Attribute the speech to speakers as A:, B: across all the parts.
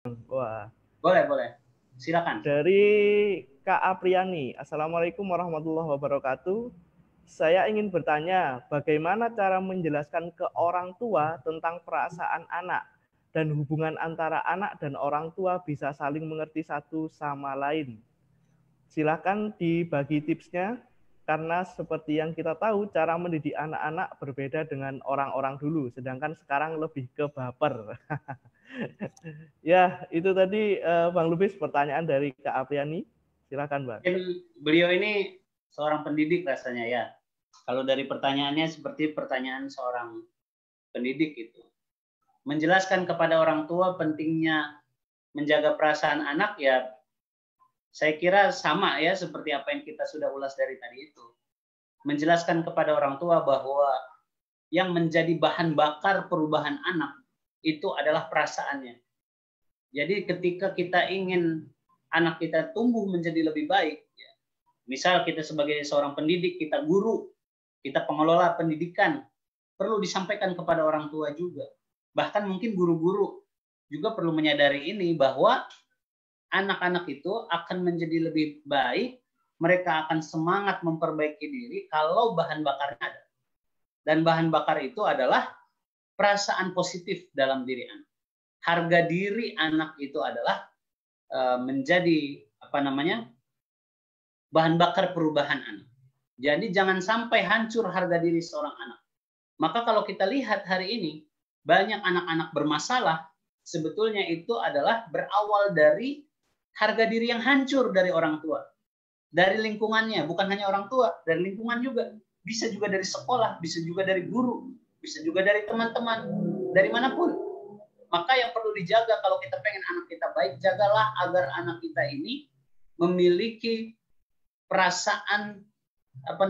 A: Wah,
B: Boleh, boleh. Silakan.
A: dari Kak Apriani. Assalamualaikum warahmatullahi wabarakatuh. Saya ingin bertanya, bagaimana cara menjelaskan ke orang tua tentang perasaan anak dan hubungan antara anak dan orang tua bisa saling mengerti satu sama lain. Silakan dibagi tipsnya, karena seperti yang kita tahu, cara mendidik anak-anak berbeda dengan orang-orang dulu, sedangkan sekarang lebih ke baper. Ya, itu tadi Bang Lubis pertanyaan dari Kak Apriani. Silakan, Bang.
B: Beliau ini seorang pendidik rasanya ya. Kalau dari pertanyaannya seperti pertanyaan seorang pendidik itu. Menjelaskan kepada orang tua pentingnya menjaga perasaan anak ya, saya kira sama ya seperti apa yang kita sudah ulas dari tadi itu. Menjelaskan kepada orang tua bahwa yang menjadi bahan bakar perubahan anak itu adalah perasaannya. Jadi ketika kita ingin anak kita tumbuh menjadi lebih baik, ya, misal kita sebagai seorang pendidik, kita guru, kita pengelola pendidikan, perlu disampaikan kepada orang tua juga. Bahkan mungkin guru-guru juga perlu menyadari ini, bahwa anak-anak itu akan menjadi lebih baik, mereka akan semangat memperbaiki diri kalau bahan bakarnya ada. Dan bahan bakar itu adalah perasaan positif dalam diri anak. Harga diri anak itu adalah menjadi bahan bakar perubahan anak. Jadi jangan sampai hancur harga diri seorang anak. Maka kalau kita lihat hari ini, banyak anak-anak bermasalah, sebetulnya itu adalah berawal dari harga diri yang hancur dari orang tua. Dari lingkungannya, bukan hanya orang tua, dari lingkungan juga. Bisa juga dari sekolah, bisa juga dari guru, bisa juga dari teman-teman, dari manapun. Maka yang perlu dijaga kalau kita pengen anak kita baik, jagalah agar anak kita ini memiliki perasaan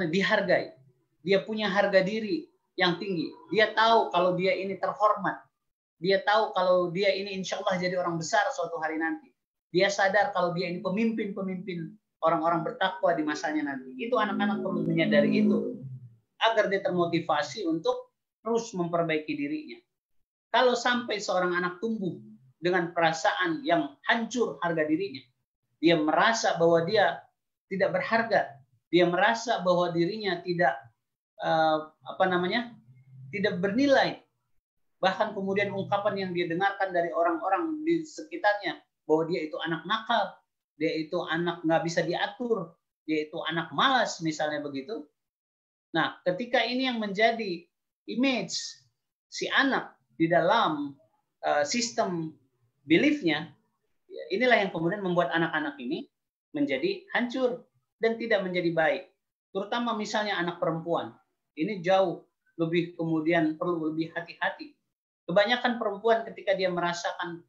B: dihargai. Dia punya harga diri yang tinggi. Dia tahu kalau dia ini terhormat. Dia tahu kalau dia ini insya Allah jadi orang besar suatu hari nanti. Dia sadar kalau dia ini pemimpin orang-orang bertakwa di masanya nanti. Itu anak-anak perlu menyadari itu agar dia termotivasi untuk terus memperbaiki dirinya. Kalau sampai seorang anak tumbuh dengan perasaan yang hancur harga dirinya, dia merasa bahwa dia tidak berharga, dia merasa bahwa dirinya tidak tidak bernilai, bahkan kemudian ungkapan yang dia dengarkan dari orang-orang di sekitarnya bahwa dia itu anak nakal, dia itu anak nggak bisa diatur, dia itu anak malas misalnya begitu. Nah, ketika ini yang menjadi image si anak di dalam sistem beliefnya, inilah yang kemudian membuat anak-anak ini menjadi hancur dan tidak menjadi baik. Terutama misalnya anak perempuan, ini jauh lebih kemudian perlu lebih hati-hati. Kebanyakan perempuan ketika dia merasakan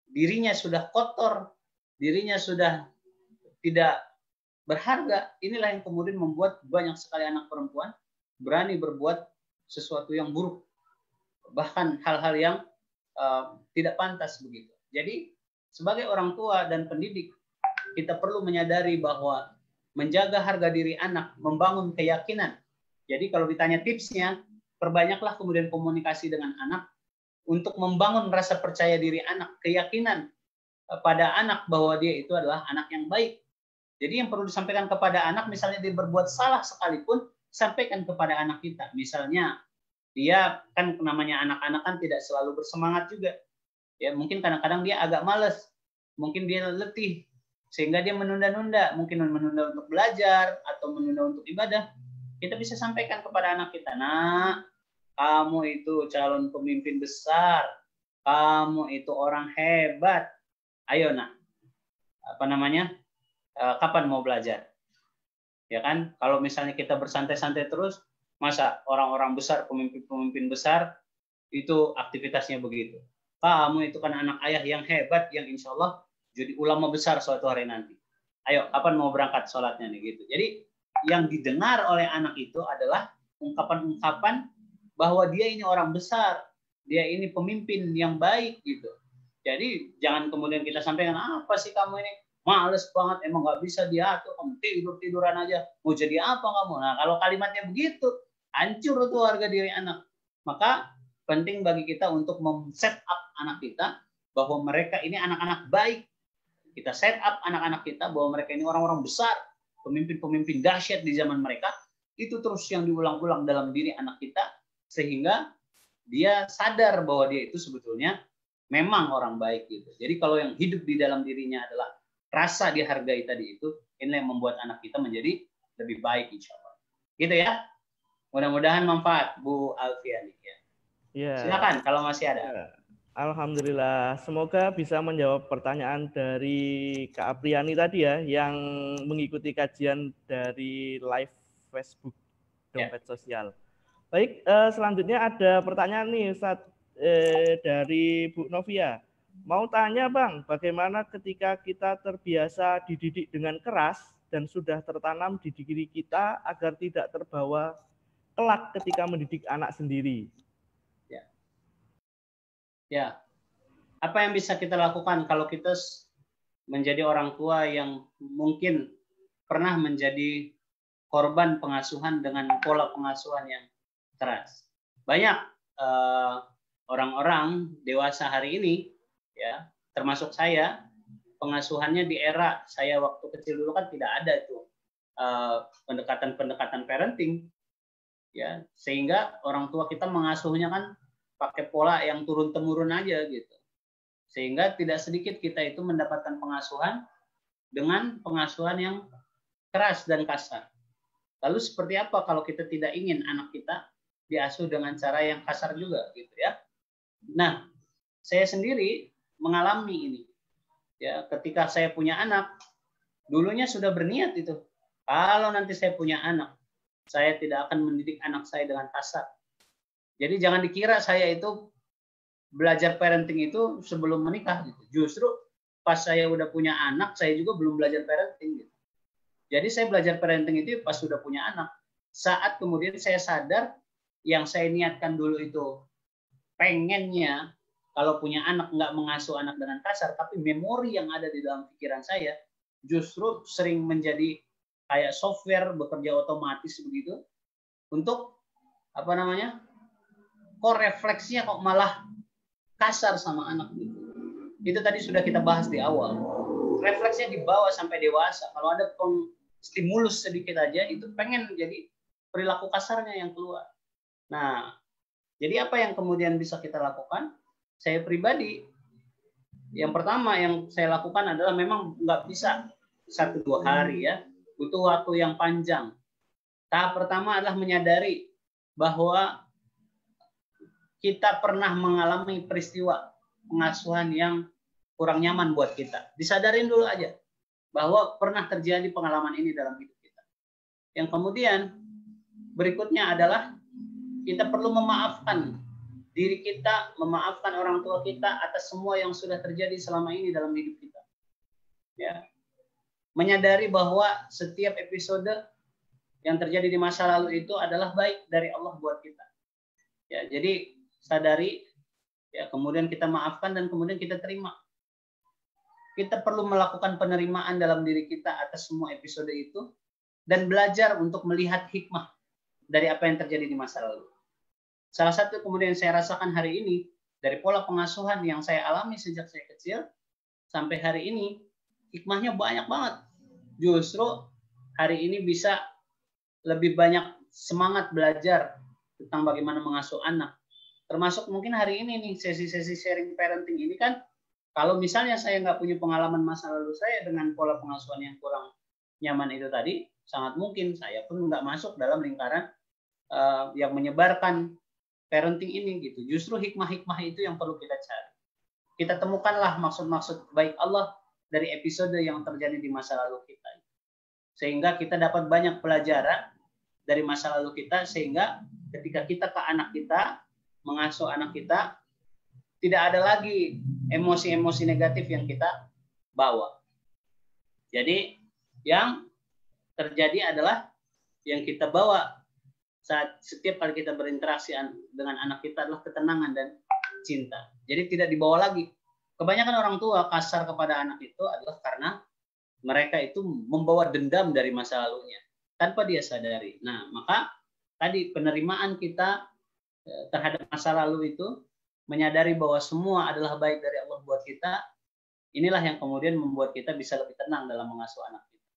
B: dirinya sudah kotor, dirinya sudah tidak berharga, inilah yang kemudian membuat banyak sekali anak perempuan berani berbuat sesuatu yang buruk, bahkan hal-hal yang tidak pantas begitu. Jadi sebagai orang tua dan pendidik, kita perlu menyadari bahwa menjaga harga diri anak, membangun keyakinan. Jadi kalau ditanya tipsnya, perbanyaklah kemudian komunikasi dengan anak untuk membangun rasa percaya diri anak, keyakinan pada anak bahwa dia itu adalah anak yang baik. Jadi yang perlu disampaikan kepada anak, misalnya dia berbuat salah sekalipun, sampaikan kepada anak kita. Misalnya dia kan namanya anak-anak kan tidak selalu bersemangat juga. Ya, mungkin kadang-kadang dia agak malas, mungkin dia letih, sehingga dia menunda-nunda, mungkin menunda untuk belajar atau menunda untuk ibadah. Kita bisa sampaikan kepada anak kita, nak, kamu itu calon pemimpin besar, kamu itu orang hebat. Ayo nak, kapan mau belajar? Ya kan, kalau misalnya kita bersantai-santai terus, masa orang-orang besar, pemimpin-pemimpin besar itu aktivitasnya begitu. Kamu itu kan anak ayah yang hebat, yang insya Allah jadi ulama besar suatu hari nanti. Ayo, kapan mau berangkat sholatnya nih gitu. Jadi yang didengar oleh anak itu adalah ungkapan-ungkapan bahwa dia ini orang besar, dia ini pemimpin yang baik gitu. Jadi jangan kemudian kita sampaikan, apa sih kamu ini males banget, emang nggak bisa diatur, kamu tiduran aja, mau jadi apa kamu? Nah kalau kalimatnya begitu, hancur tuh harga diri anak. Maka penting bagi kita untuk mem-set up anak kita bahwa mereka ini anak-anak baik. Kita set up anak-anak kita bahwa mereka ini orang-orang besar, pemimpin-pemimpin dahsyat di zaman mereka. Itu terus yang diulang-ulang dalam diri anak kita, sehingga dia sadar bahwa dia itu sebetulnya memang orang baik gitu. Jadi kalau yang hidup di dalam dirinya adalah rasa dihargai tadi itu, ini yang membuat anak kita menjadi lebih baik insya Allah. Gitu ya. Mudah-mudahan manfaat Bu Alfiani ya.
A: Ya.
B: Silakan kalau masih ada.
A: Ya. Alhamdulillah. Semoga bisa menjawab pertanyaan dari Kak Apriani tadi ya, yang mengikuti kajian dari live Facebook Dompet Sosial. Baik, selanjutnya ada pertanyaan nih Ustaz, dari Bu Novia. Mau tanya Bang, bagaimana ketika kita terbiasa dididik dengan keras dan sudah tertanam di diri kita agar tidak terbawa kelak ketika mendidik anak sendiri?
B: Ya, apa yang bisa kita lakukan kalau kita menjadi orang tua yang mungkin pernah menjadi korban pengasuhan dengan pola pengasuhan yang keras? Banyak orang-orang dewasa hari ini, ya, termasuk saya, pengasuhannya di era saya waktu kecil dulu kan tidak ada itu pendekatan-pendekatan parenting, ya, sehingga orang tua kita mengasuhnya kan pakai pola yang turun-temurun aja gitu. Sehingga tidak sedikit kita itu mendapatkan pengasuhan dengan pengasuhan yang keras dan kasar. Lalu seperti apa kalau kita tidak ingin anak kita diasuh dengan cara yang kasar juga gitu ya. Nah, saya sendiri mengalami ini. Ya, ketika saya punya anak, dulunya sudah berniat itu. Kalau nanti saya punya anak, saya tidak akan mendidik anak saya dengan kasar. Jadi jangan dikira saya itu belajar parenting itu sebelum menikah gitu. Justru pas saya udah punya anak, saya juga belum belajar parenting gitu. Jadi saya belajar parenting itu pas sudah punya anak. Saat kemudian saya sadar yang saya niatkan dulu itu pengennya kalau punya anak nggak mengasuh anak dengan kasar, tapi memori yang ada di dalam pikiran saya justru sering menjadi kayak software bekerja otomatis begitu untuk apa namanya? Kok refleksinya kok malah kasar sama anak gitu. Itu tadi sudah kita bahas di awal. Refleksinya dibawa sampai dewasa. Kalau ada stimulus sedikit aja, itu pengen jadi perilaku kasarnya yang keluar. Nah, jadi apa yang kemudian bisa kita lakukan? Saya pribadi, yang pertama yang saya lakukan adalah memang nggak bisa 1-2 hari ya. Butuh waktu yang panjang. Tahap pertama adalah menyadari bahwa kita pernah mengalami peristiwa pengasuhan yang kurang nyaman buat kita. Disadarin dulu aja bahwa pernah terjadi pengalaman ini dalam hidup kita. Yang kemudian berikutnya adalah kita perlu memaafkan diri kita, memaafkan orang tua kita atas semua yang sudah terjadi selama ini dalam hidup kita. Ya. Menyadari bahwa setiap episode yang terjadi di masa lalu itu adalah baik dari Allah buat kita. Ya, jadi sadari, ya, kemudian kita maafkan dan kemudian kita terima. Kita perlu melakukan penerimaan dalam diri kita atas semua episode itu dan belajar untuk melihat hikmah dari apa yang terjadi di masa lalu. Salah satu kemudian saya rasakan hari ini dari pola pengasuhan yang saya alami sejak saya kecil sampai hari ini, hikmahnya banyak banget. Justru hari ini bisa lebih banyak semangat belajar tentang bagaimana mengasuh anak. Termasuk mungkin hari ini nih sesi-sesi sharing parenting ini kan, kalau misalnya saya nggak punya pengalaman masa lalu saya dengan pola pengasuhan yang kurang nyaman itu tadi, sangat mungkin saya pun nggak masuk dalam lingkaran yang menyebarkan parenting ini gitu. Justru hikmah-hikmah itu yang perlu kita cari. Kita temukanlah maksud-maksud baik Allah dari episode yang terjadi di masa lalu kita. Sehingga kita dapat banyak pelajaran dari masa lalu kita, sehingga ketika kita ke anak kita, mengasuh anak kita, tidak ada lagi emosi-emosi negatif yang kita bawa. Jadi yang terjadi adalah yang kita bawa saat setiap kali kita berinteraksi dengan anak kita adalah ketenangan dan cinta. Jadi tidak dibawa lagi. Kebanyakan orang tua kasar kepada anak itu adalah karena mereka itu membawa dendam dari masa lalunya tanpa dia sadari. Nah, maka tadi penerimaan kita terhadap masa lalu itu menyadari bahwa semua adalah baik dari Allah buat kita, inilah yang kemudian membuat kita bisa lebih tenang dalam mengasuh anak kita.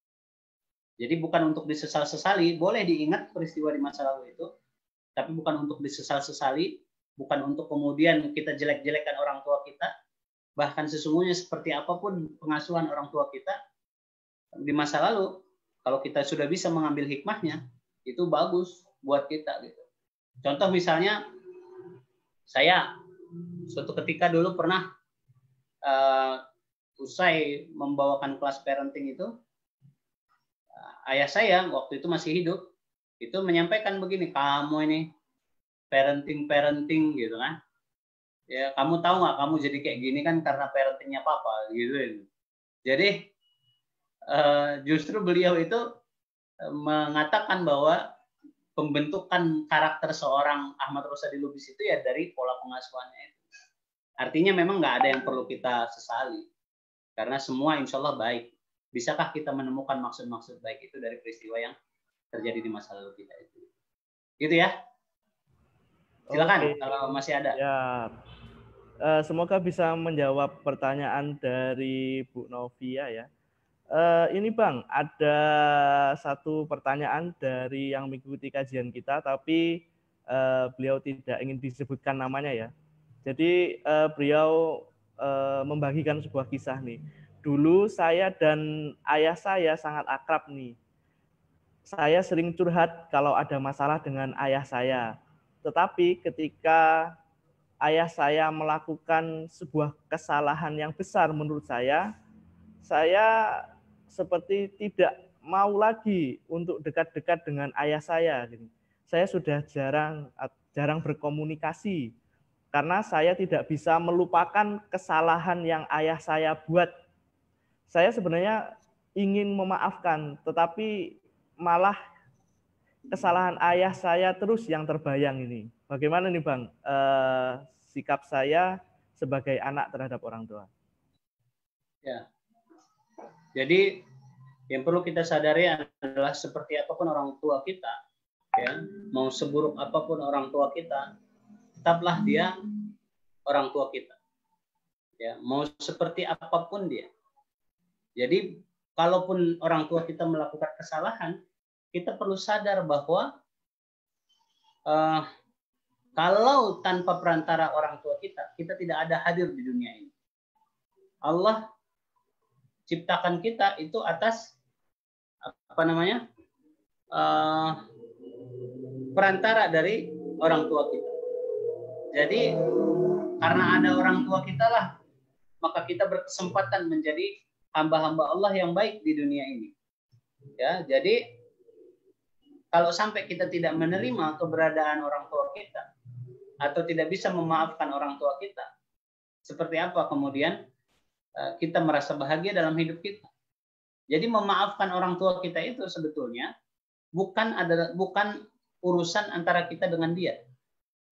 B: Jadi bukan untuk disesal-sesali, boleh diingat peristiwa di masa lalu itu, tapi bukan untuk disesal-sesali, bukan untuk kemudian kita jelek-jelekan orang tua kita, bahkan sesungguhnya seperti apapun pengasuhan orang tua kita di masa lalu, kalau kita sudah bisa mengambil hikmahnya, itu bagus buat kita gitu. Contoh misalnya, saya suatu ketika dulu pernah usai membawakan kelas parenting itu, ayah saya waktu itu masih hidup, itu menyampaikan begini, kamu ini parenting gitu kan, ya kamu tahu nggak kamu jadi kayak gini kan karena parentingnya papa gitu. Jadi justru beliau itu mengatakan bahwa pembentukan karakter seorang Ahmad Rosadi Lubis itu ya dari pola pengasuhannya itu. Artinya memang nggak ada yang perlu kita sesali, karena semua insya Allah baik. Bisakah kita menemukan maksud-maksud baik itu dari peristiwa yang terjadi di masa lalu kita itu? Gitu ya. Silakan kalau masih ada.
A: Ya. Semoga bisa menjawab pertanyaan dari Bu Novia ya. Ini Bang, ada satu pertanyaan dari yang mengikuti kajian kita, tapi beliau tidak ingin disebutkan namanya ya. Jadi beliau membagikan sebuah kisah nih. Dulu saya dan ayah saya sangat akrab nih. Saya sering curhat kalau ada masalah dengan ayah saya. Tetapi ketika ayah saya melakukan sebuah kesalahan yang besar menurut saya seperti tidak mau lagi untuk dekat-dekat dengan ayah saya. Saya sudah jarang berkomunikasi karena saya tidak bisa melupakan kesalahan yang ayah saya buat. Saya sebenarnya ingin memaafkan, tetapi malah kesalahan ayah saya terus yang terbayang ini. Bagaimana nih Bang sikap saya sebagai anak terhadap orang tua?
B: Ya. Jadi yang perlu kita sadari adalah seperti apapun orang tua kita, ya, mau seburuk apapun orang tua kita, tetaplah dia orang tua kita. Ya, mau seperti apapun dia. Jadi kalaupun orang tua kita melakukan kesalahan, kita perlu sadar bahwa kalau tanpa perantara orang tua kita, kita tidak ada hadir di dunia ini. Allah ciptakan kita itu atas perantara dari orang tua kita. Jadi karena ada orang tua kita lah, maka kita berkesempatan menjadi hamba-hamba Allah yang baik di dunia ini. Ya, jadi kalau sampai kita tidak menerima keberadaan orang tua kita atau tidak bisa memaafkan orang tua kita, seperti apa kemudian kita merasa bahagia dalam hidup kita? Jadi memaafkan orang tua kita itu sebetulnya bukan urusan antara kita dengan dia.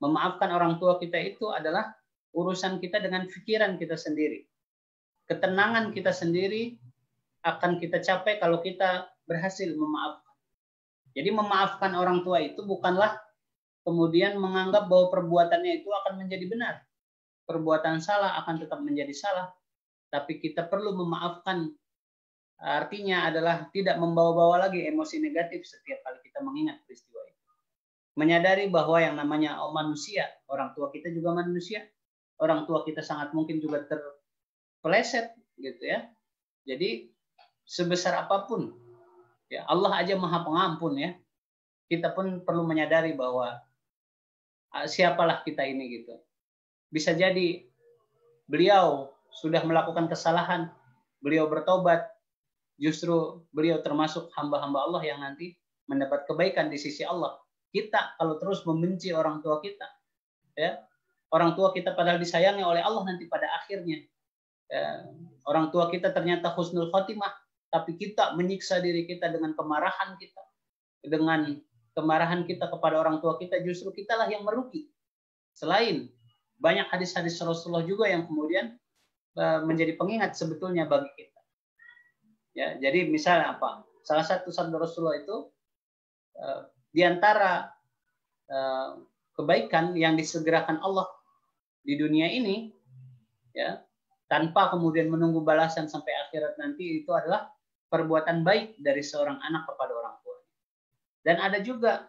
B: Memaafkan orang tua kita itu adalah urusan kita dengan pikiran kita sendiri. Ketenangan kita sendiri akan kita capai kalau kita berhasil memaafkan. Jadi memaafkan orang tua itu bukanlah kemudian menganggap bahwa perbuatannya itu akan menjadi benar. Perbuatan salah akan tetap menjadi salah. Tapi kita perlu memaafkan. Artinya adalah tidak membawa-bawa lagi emosi negatif setiap kali kita mengingat peristiwa itu. Menyadari bahwa yang namanya manusia, orang tua kita juga manusia. Orang tua kita sangat mungkin juga terpeleset gitu ya. Jadi sebesar apapun, ya Allah aja Maha Pengampun ya. Kita pun perlu menyadari bahwa siapalah kita ini gitu. Bisa jadi beliau sudah melakukan kesalahan, beliau bertobat, justru beliau termasuk hamba-hamba Allah yang nanti mendapat kebaikan di sisi Allah. Kita kalau terus membenci orang tua kita, ya, orang tua kita padahal disayangi oleh Allah nanti pada akhirnya, ya, orang tua kita ternyata husnul khotimah, tapi kita menyiksa diri kita dengan kemarahan kita, dengan kemarahan kita kepada orang tua kita, justru kitalah yang merugi. Selain banyak hadis-hadis Rasulullah juga yang kemudian menjadi pengingat sebetulnya bagi kita. Ya, jadi misalnya apa? Salah satu sabda Rasulullah itu di antara kebaikan yang disegerakan Allah di dunia ini, ya, tanpa kemudian menunggu balasan sampai akhirat nanti, itu adalah perbuatan baik dari seorang anak kepada orang tua. Dan ada juga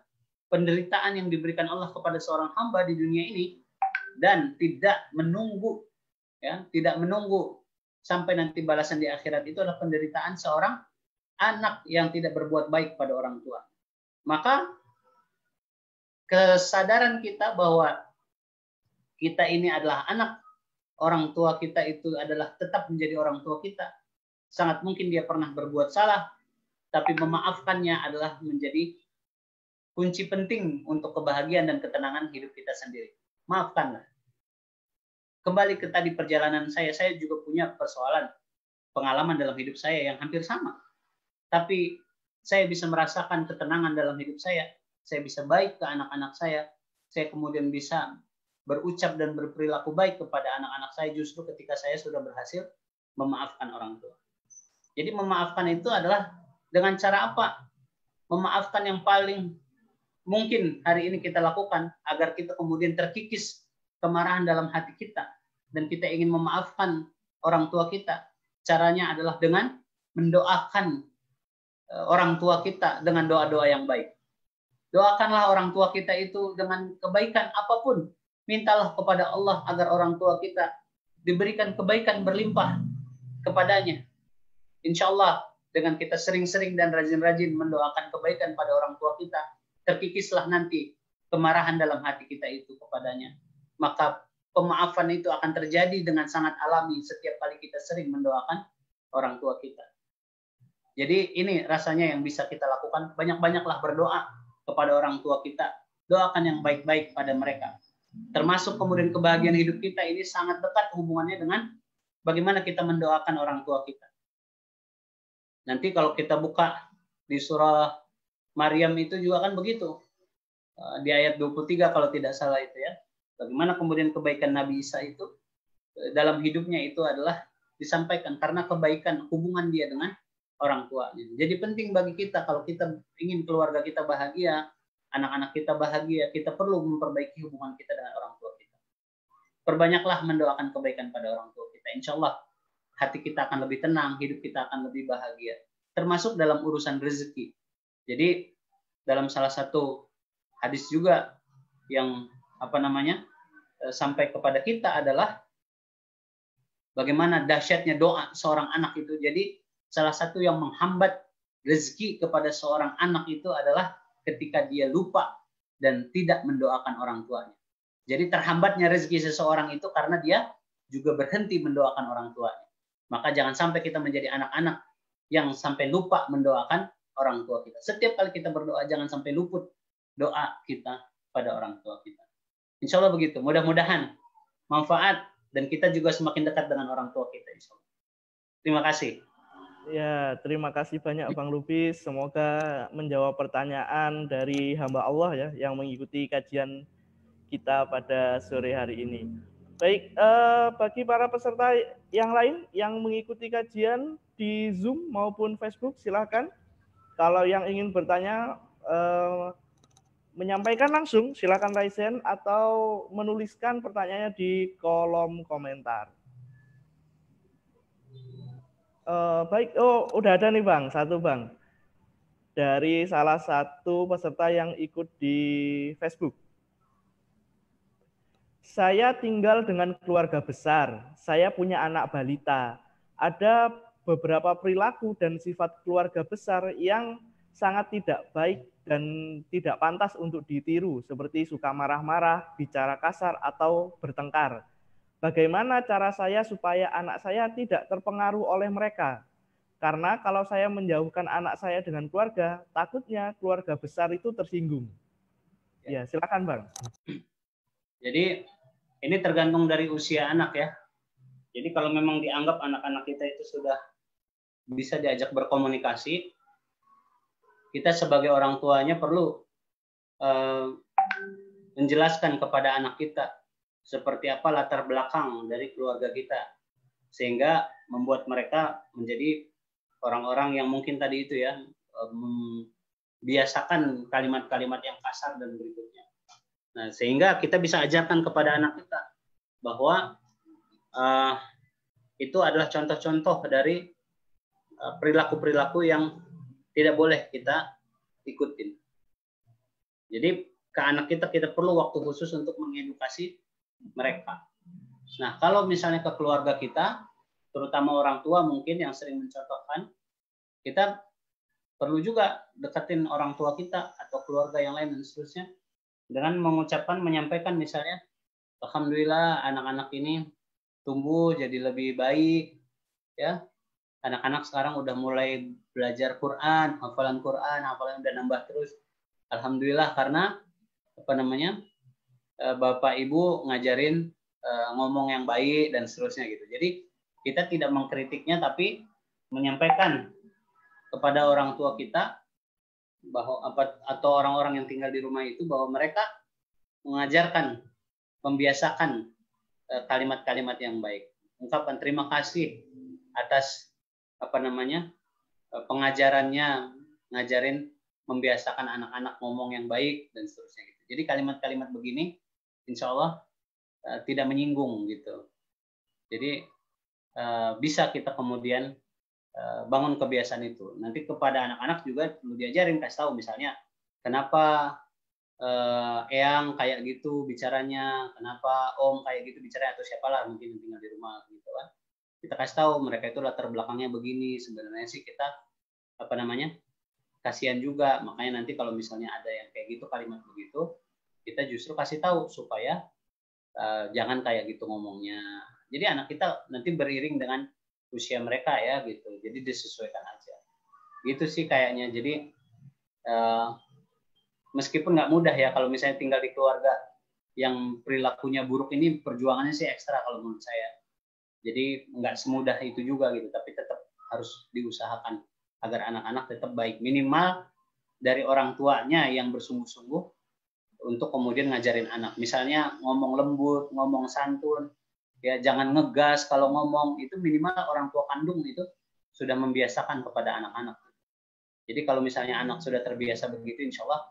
B: penderitaan yang diberikan Allah kepada seorang hamba di dunia ini dan tidak menunggu, ya, tidak menunggu sampai nanti balasan di akhirat, itu adalah penderitaan seorang anak yang tidak berbuat baik pada orang tua. Maka kesadaran kita bahwa kita ini adalah anak, orang tua kita itu adalah tetap menjadi orang tua kita. Sangat mungkin dia pernah berbuat salah, tapi memaafkannya adalah menjadi kunci penting untuk kebahagiaan dan ketenangan hidup kita sendiri. Maafkanlah. Kembali ke tadi perjalanan saya juga punya persoalan, pengalaman dalam hidup saya yang hampir sama. Tapi saya bisa merasakan ketenangan dalam hidup saya bisa baik ke anak-anak saya kemudian bisa berucap dan berperilaku baik kepada anak-anak saya justru ketika saya sudah berhasil memaafkan orang tua. Jadi memaafkan itu adalah dengan cara apa? Memaafkan yang paling mungkin hari ini kita lakukan agar kita kemudian terkikis kemarahan dalam hati kita dan kita ingin memaafkan orang tua kita. Caranya adalah dengan mendoakan orang tua kita dengan doa-doa yang baik. Doakanlah orang tua kita itu dengan kebaikan apapun. Mintalah kepada Allah agar orang tua kita diberikan kebaikan berlimpah kepadanya. Insya Allah dengan kita sering-sering dan rajin-rajin mendoakan kebaikan pada orang tua kita, terkikislah nanti kemarahan dalam hati kita itu kepadanya. Maka pemaafan itu akan terjadi dengan sangat alami setiap kali kita sering mendoakan orang tua kita. Jadi ini rasanya yang bisa kita lakukan. Banyak-banyaklah berdoa kepada orang tua kita. Doakan yang baik-baik pada mereka. Termasuk kemudian kebahagiaan hidup kita ini sangat dekat hubungannya dengan bagaimana kita mendoakan orang tua kita. Nanti kalau kita buka di surah Maryam itu juga kan begitu. Di ayat 23 kalau tidak salah itu ya. Bagaimana kemudian kebaikan Nabi Isa itu dalam hidupnya itu adalah disampaikan karena kebaikan hubungan dia dengan orang tuanya. Jadi penting bagi kita kalau kita ingin keluarga kita bahagia, anak-anak kita bahagia, kita perlu memperbaiki hubungan kita dengan orang tua kita. Perbanyaklah mendoakan kebaikan pada orang tua kita. Insya Allah hati kita akan lebih tenang, hidup kita akan lebih bahagia. Termasuk dalam urusan rezeki. Jadi dalam salah satu hadis juga yang sampai kepada kita adalah bagaimana dahsyatnya doa seorang anak itu. Jadi salah satu yang menghambat rezeki kepada seorang anak itu adalah ketika dia lupa dan tidak mendoakan orang tuanya. Jadi terhambatnya rezeki seseorang itu karena dia juga berhenti mendoakan orang tuanya. Maka jangan sampai kita menjadi anak-anak yang sampai lupa mendoakan orang tua kita. Setiap kali kita berdoa jangan sampai luput doa kita pada orang tua kita. Insya Allah begitu. Mudah-mudahan manfaat dan kita juga semakin dekat dengan orang tua kita. Insya Allah. Terima kasih.
A: Ya, terima kasih banyak Bang Lubis. Semoga menjawab pertanyaan dari hamba Allah ya yang mengikuti kajian kita pada sore hari ini. Baik, bagi para peserta yang lain yang mengikuti kajian di Zoom maupun Facebook, silakan. Kalau yang ingin bertanya, menyampaikan langsung, silakan raise hand atau menuliskan pertanyaannya di kolom komentar. Baik, udah ada nih Bang, satu Bang. Dari salah satu peserta yang ikut di Facebook. Saya tinggal dengan keluarga besar, saya punya anak balita. Ada beberapa perilaku dan sifat keluarga besar yang sangat tidak baik dan tidak pantas untuk ditiru, seperti suka marah-marah, bicara kasar, atau bertengkar. Bagaimana cara saya supaya anak saya tidak terpengaruh oleh mereka? Karena kalau saya menjauhkan anak saya dengan keluarga, takutnya keluarga besar itu tersinggung. Ya, silakan Bang.
B: Jadi ini tergantung dari usia anak ya. Jadi kalau memang dianggap anak-anak kita itu sudah bisa diajak berkomunikasi, kita sebagai orang tuanya perlu menjelaskan kepada anak kita seperti apa latar belakang dari keluarga kita, sehingga membuat mereka menjadi orang-orang yang mungkin tadi itu ya, membiasakan kalimat-kalimat yang kasar dan berikutnya. Nah, sehingga kita bisa ajarkan kepada anak kita bahwa itu adalah contoh-contoh dari perilaku-perilaku yang tidak boleh kita ikutin. Jadi ke anak kita perlu waktu khusus untuk mengedukasi mereka. Nah, kalau misalnya ke keluarga kita, terutama orang tua mungkin yang sering mencontohkan, kita perlu juga deketin orang tua kita atau keluarga yang lain dan seterusnya dengan menyampaikan misalnya, alhamdulillah anak-anak ini tumbuh jadi lebih baik, ya. Anak-anak sekarang udah mulai belajar Quran, hafalan udah nambah terus. Alhamdulillah karena Bapak Ibu ngajarin ngomong yang baik dan seterusnya gitu. Jadi kita tidak mengkritiknya tapi menyampaikan kepada orang tua kita bahwa atau orang-orang yang tinggal di rumah itu bahwa mereka mengajarkan, membiasakan kalimat-kalimat yang baik. Ungkapan terima kasih atas pengajarannya, ngajarin membiasakan anak-anak ngomong yang baik dan seterusnya gitu. Jadi kalimat-kalimat begini insya Allah tidak menyinggung gitu. Jadi bisa kita kemudian bangun kebiasaan itu. Nanti kepada anak-anak juga perlu diajarin, kasih tahu misalnya kenapa Eyang kayak gitu bicaranya, kenapa Om kayak gitu bicaranya, atau siapalah mungkin yang tinggal di rumah gitu kan. Kita kasih tahu mereka itu latar belakangnya begini. Sebenarnya sih kita kasihan juga, makanya nanti kalau misalnya ada yang kayak gitu kalimat begitu, kita justru kasih tahu supaya jangan kayak gitu ngomongnya. Jadi anak kita nanti beriring dengan usia mereka ya gitu. Jadi disesuaikan aja. Gitu sih kayaknya. Jadi meskipun nggak mudah ya kalau misalnya tinggal di keluarga yang perilakunya buruk ini, perjuangannya sih ekstra kalau menurut saya. Jadi nggak semudah itu juga gitu. Tapi tetap harus diusahakan agar anak-anak tetap baik. Minimal dari orang tuanya yang bersungguh-sungguh untuk kemudian ngajarin anak. Misalnya ngomong lembut, ngomong santun, ya jangan ngegas kalau ngomong, itu minimal orang tua kandung itu sudah membiasakan kepada anak-anak. Jadi kalau misalnya anak sudah terbiasa begitu, insya Allah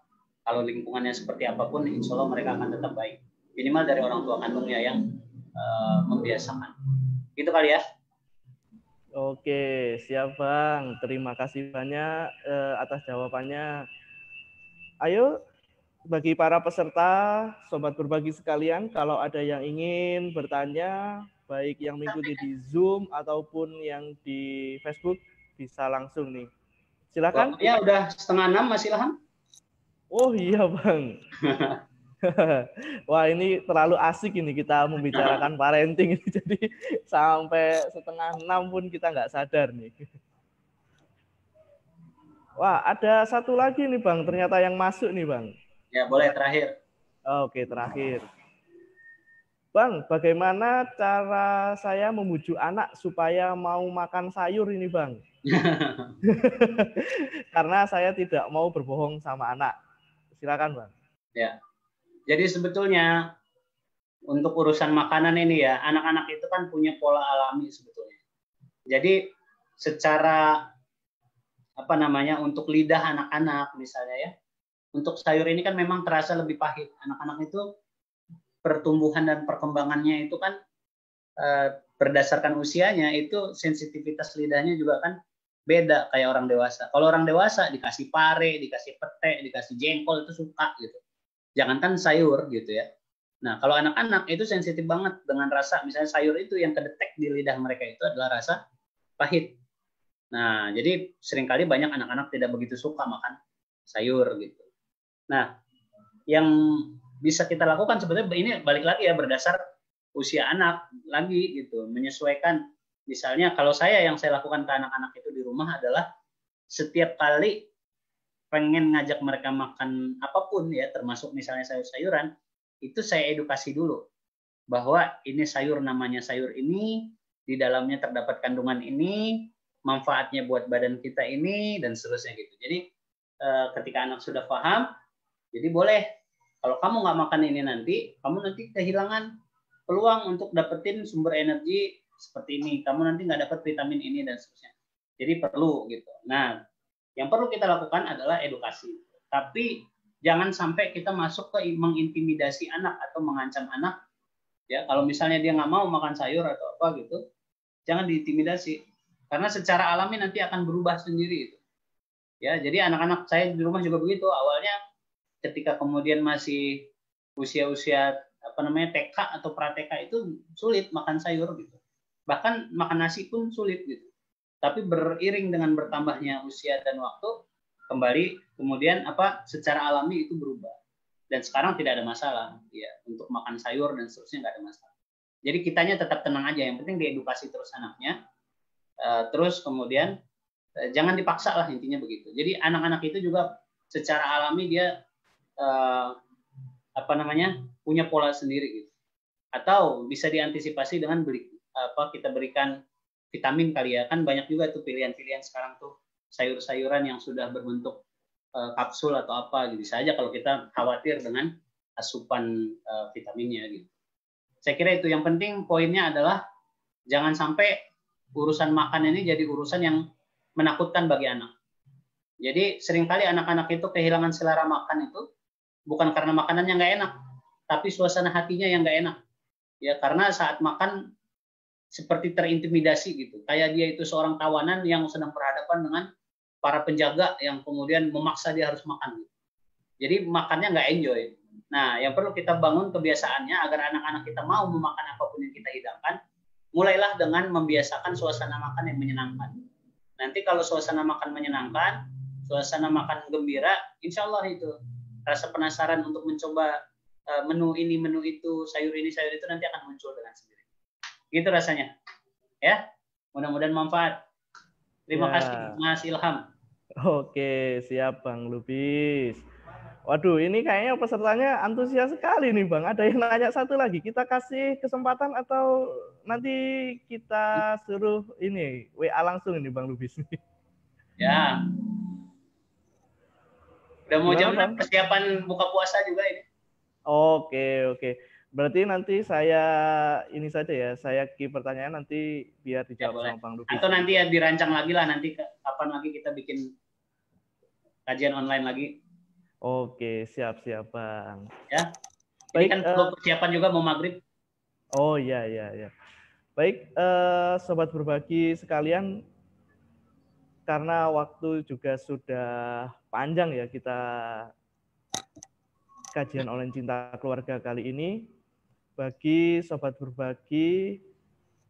B: kalau lingkungannya seperti apapun, insya Allah mereka akan tetap baik. Minimal dari orang tua kandungnya yang membiasakan. Gitu kali ya.
A: Oke, siap Bang. Terima kasih banyak atas jawabannya. Ayo, bagi para peserta, sobat berbagi sekalian, kalau ada yang ingin bertanya, baik yang mengikuti di Zoom ataupun yang di Facebook, bisa langsung nih. Silakan.
B: Ya udah 5:30 Mas Ilham.
A: Oh iya Bang. Wah ini terlalu asik ini kita membicarakan parenting ini. Jadi sampai 5:30 pun kita nggak sadar nih. Wah ada satu lagi nih Bang, ternyata yang masuk nih Bang.
B: Ya boleh terakhir.
A: Oke terakhir. Bang, bagaimana cara saya membujuk anak supaya mau makan sayur ini Bang? Karena saya tidak mau berbohong sama anak. Silakan Bang.
B: Ya. Jadi sebetulnya untuk urusan makanan ini ya, anak-anak itu kan punya pola alami sebetulnya. Jadi secara untuk lidah anak-anak misalnya ya, untuk sayur ini kan memang terasa lebih pahit. Anak-anak itu pertumbuhan dan perkembangannya itu kan berdasarkan usianya itu sensitivitas lidahnya juga kan beda kayak orang dewasa. Kalau orang dewasa dikasih pare, dikasih pete, dikasih jengkol itu suka gitu. Jangankan sayur gitu ya. Nah, kalau anak-anak itu sensitif banget dengan rasa, misalnya sayur itu yang kedetek di lidah mereka itu adalah rasa pahit. Nah, jadi seringkali banyak anak-anak tidak begitu suka makan sayur gitu. Nah, yang bisa kita lakukan sebetulnya ini balik lagi ya berdasar usia anak lagi gitu, menyesuaikan. Misalnya kalau yang saya lakukan ke anak-anak itu di rumah adalah setiap kali pengen ngajak mereka makan apapun ya, termasuk misalnya sayur-sayuran, itu saya edukasi dulu bahwa ini sayur namanya sayur ini, di dalamnya terdapat kandungan ini, manfaatnya buat badan kita ini dan seterusnya gitu. Jadi ketika anak sudah paham, jadi boleh kalau kamu nggak makan ini nanti, kamu nanti kehilangan peluang untuk dapetin sumber energi seperti ini. Kamu nanti nggak dapat vitamin ini dan seterusnya. Jadi perlu gitu. Nah, yang perlu kita lakukan adalah edukasi. Tapi jangan sampai kita masuk ke mengintimidasi anak atau mengancam anak Ya, kalau misalnya dia nggak mau makan sayur atau apa gitu, jangan diintimidasi. Karena secara alami nanti akan berubah sendiri itu. Ya, jadi anak-anak saya di rumah juga begitu. Awalnya ketika kemudian masih usia-usia TK atau pra-TK itu sulit makan sayur gitu. Bahkan makan nasi pun sulit gitu. Tapi beriring dengan bertambahnya usia dan waktu, kembali kemudian secara alami itu berubah. Dan sekarang tidak ada masalah ya untuk makan sayur dan seterusnya, nggak ada masalah. Jadi kitanya tetap tenang aja, yang penting diedukasi terus anaknya. Terus kemudian jangan dipaksa lah, intinya begitu. Jadi anak-anak itu juga secara alami dia punya pola sendiri gitu. Atau bisa diantisipasi dengan kita berikan vitamin kali ya, kan banyak juga tuh pilihan-pilihan sekarang tuh sayur-sayuran yang sudah berbentuk kapsul atau apa gitu. Bisa aja kalau kita khawatir dengan asupan vitaminnya gitu. Saya kira itu yang penting. Poinnya adalah jangan sampai urusan makan ini jadi urusan yang menakutkan bagi anak. Jadi seringkali anak-anak itu kehilangan selera makan itu bukan karena makanannya nggak enak, tapi suasana hatinya yang nggak enak. Ya, karena saat makan seperti terintimidasi gitu. Kayak dia itu seorang tawanan yang sedang berhadapan dengan para penjaga yang kemudian memaksa dia harus makan. Jadi makannya nggak enjoy. Nah, yang perlu kita bangun kebiasaannya agar anak-anak kita mau memakan apapun yang kita hidangkan. Mulailah dengan membiasakan suasana makan yang menyenangkan. Nanti kalau suasana makan menyenangkan, suasana makan gembira, insya Allah itu rasa penasaran untuk mencoba menu ini, menu itu, sayur ini, sayur itu nanti akan muncul dengan sendiri. Gitu rasanya. Ya, mudah-mudahan manfaat. Terima kasih Mas Ilham.
A: Oke, siap Bang Lubis. Waduh, ini kayaknya pesertanya antusias sekali nih Bang. Ada yang nanya satu lagi. Kita kasih kesempatan atau nanti kita suruh ini WA langsung ini Bang Lubis.
B: Ya. Udah mau
A: Gimana,
B: jam 6
A: Bang?
B: persiapan buka puasa juga ini.
A: Oke. Berarti nanti saya ini saja ya, saya pertanyaan nanti biar dijawab sama Bang Lubis.
B: Atau nanti ya dirancang lagi lah, nanti kapan lagi kita bikin kajian online lagi.
A: Oke, siap Bang.
B: Ya. Ini kan perlu persiapan juga mau maghrib.
A: Oh iya. Baik, sobat berbagi sekalian, karena waktu juga sudah panjang ya kita kajian online cinta keluarga kali ini. Bagi sobat berbagi,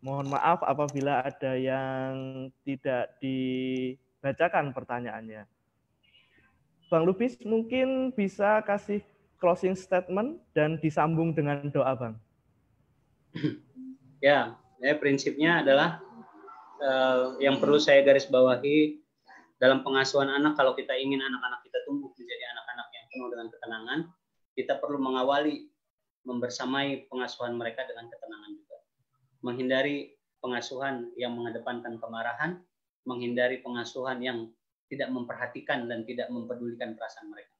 A: mohon maaf apabila ada yang tidak dibacakan pertanyaannya. Bang Lubis mungkin bisa kasih closing statement dan disambung dengan doa, Bang.
B: Ya, prinsipnya adalah yang perlu saya garis bawahi dalam pengasuhan anak. Kalau kita ingin anak-anak kita tumbuh menjadi anak-anak yang penuh dengan ketenangan, kita perlu mengawali, membersamai pengasuhan mereka dengan ketenangan juga. Menghindari pengasuhan yang mengedepankan kemarahan, menghindari pengasuhan yang tidak memperhatikan dan tidak mempedulikan perasaan mereka.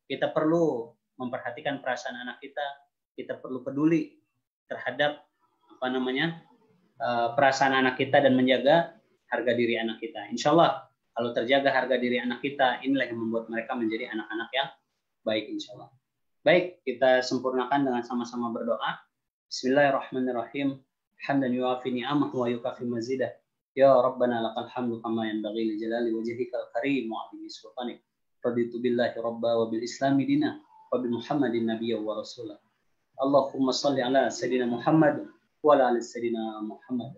B: Kita perlu memperhatikan perasaan anak kita, kita perlu peduli terhadap perasaan anak kita dan menjaga harga diri anak kita. Insya Allah kalau terjaga harga diri anak kita, inilah yang membuat mereka menjadi anak-anak yang baik insya Allah. Baik, kita sempurnakan dengan sama-sama berdoa. Bismillahirrahmanirrahim. Hamdan yuafi ni'amah wa yukafi mazidah. Ya Rabbana lakal hamdu kama yanbaghi li jalali wajhikal karim wa 'azimi sultanik. Raditu billahi rabba wa bil islami dina wa bi Muhammadin nabiyya wa rasulah. Allahumma salli ala sayyidina Muhammad wa ala ali sayyidina Muhammad.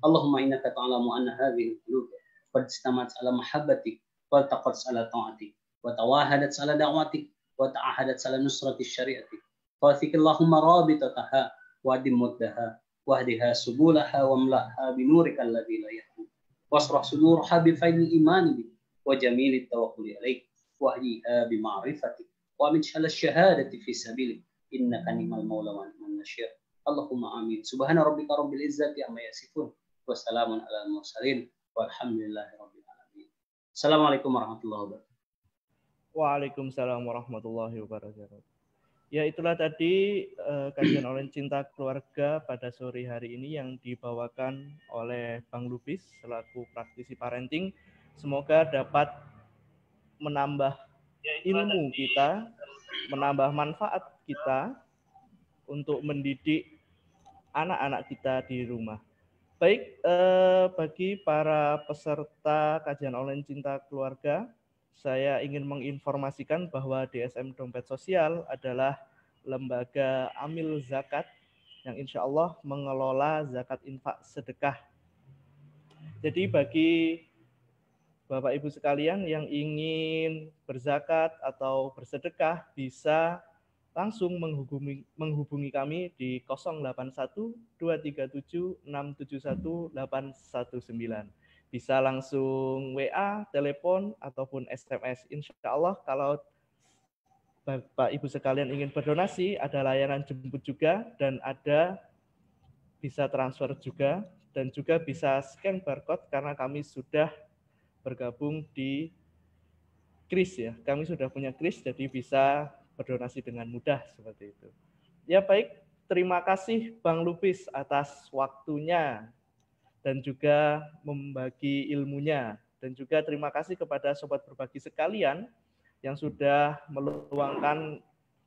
B: Allahumma innaka ta'lamu anna hadhihi al-qulub qad istamat ala mahabbatik wa taqat ala ta'atik wa tawahadat ala da'watik wa ta'ahadat ala nusrati syariatik. Fawthik Allahumma rabitataha wa adim muddaha wahdiha subulaha wa mla'ha binurika alladhi la yahdu wasrah sudurha bi faidil imani bi wa jamilit tawakkuli alaik wahdiha bi ma'rifatik wa min syala syahadati fi sabilik innaka ni'mal maula wa ni'mal nasyir. Allahumma amin. Subhana rabbika rabbil izzati amma yasifun wa salamun alal mursalin walhamdulillahi rabbil alamin. Assalamualaikum warahmatullahi wabarakatuh.
A: Waalaikumsalam warahmatullahi wabarakatuh. Ya, itulah tadi kajian online cinta keluarga pada sore hari ini yang dibawakan oleh Bang Lubis selaku praktisi parenting. Semoga dapat menambah ilmu kita, menambah manfaat kita untuk mendidik anak-anak kita di rumah. Baik, bagi para peserta kajian online Cinta Keluarga, saya ingin menginformasikan bahwa DSM Dompet Sosial adalah lembaga amil zakat yang insya Allah mengelola zakat infak sedekah. Jadi bagi Bapak Ibu sekalian yang ingin berzakat atau bersedekah bisa langsung menghubungi kami di 081 237 671 819. Bisa langsung WA, telepon, ataupun SMS. Insya Allah kalau Bapak Ibu sekalian ingin berdonasi, ada layanan jemput juga dan ada bisa transfer juga dan juga bisa scan barcode karena kami sudah bergabung di kris ya. Kami sudah punya kris jadi bisa berdonasi dengan mudah seperti itu. Ya baik, terima kasih Bang Lupis atas waktunya dan juga membagi ilmunya. Dan juga terima kasih kepada sobat berbagi sekalian yang sudah meluangkan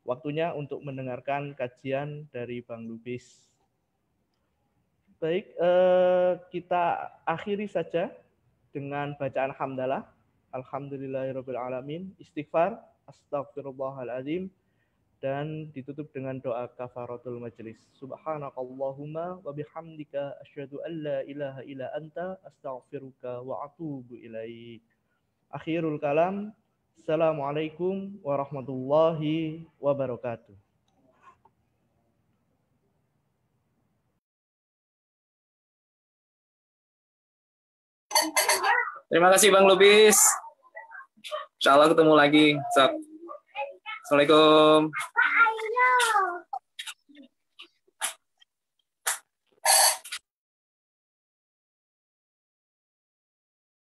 A: waktunya untuk mendengarkan kajian dari Bang Lupis. Baik, kita akhiri saja dengan bacaan hamdalah. Alhamdulillahirrabbilalamin, istighfar, astagfirullahaladzim, dan ditutup dengan doa kafaratul majlis. Subhanakallahumma wa bihamdika asyhadu an la ilaha illa anta astaghfiruka wa atubu ilaik. Akhirul kalam. Assalamualaikum warahmatullahi wabarakatuh.
C: Terima kasih Bang Lubis. Insya Allah ketemu lagi. Assalamualaikum.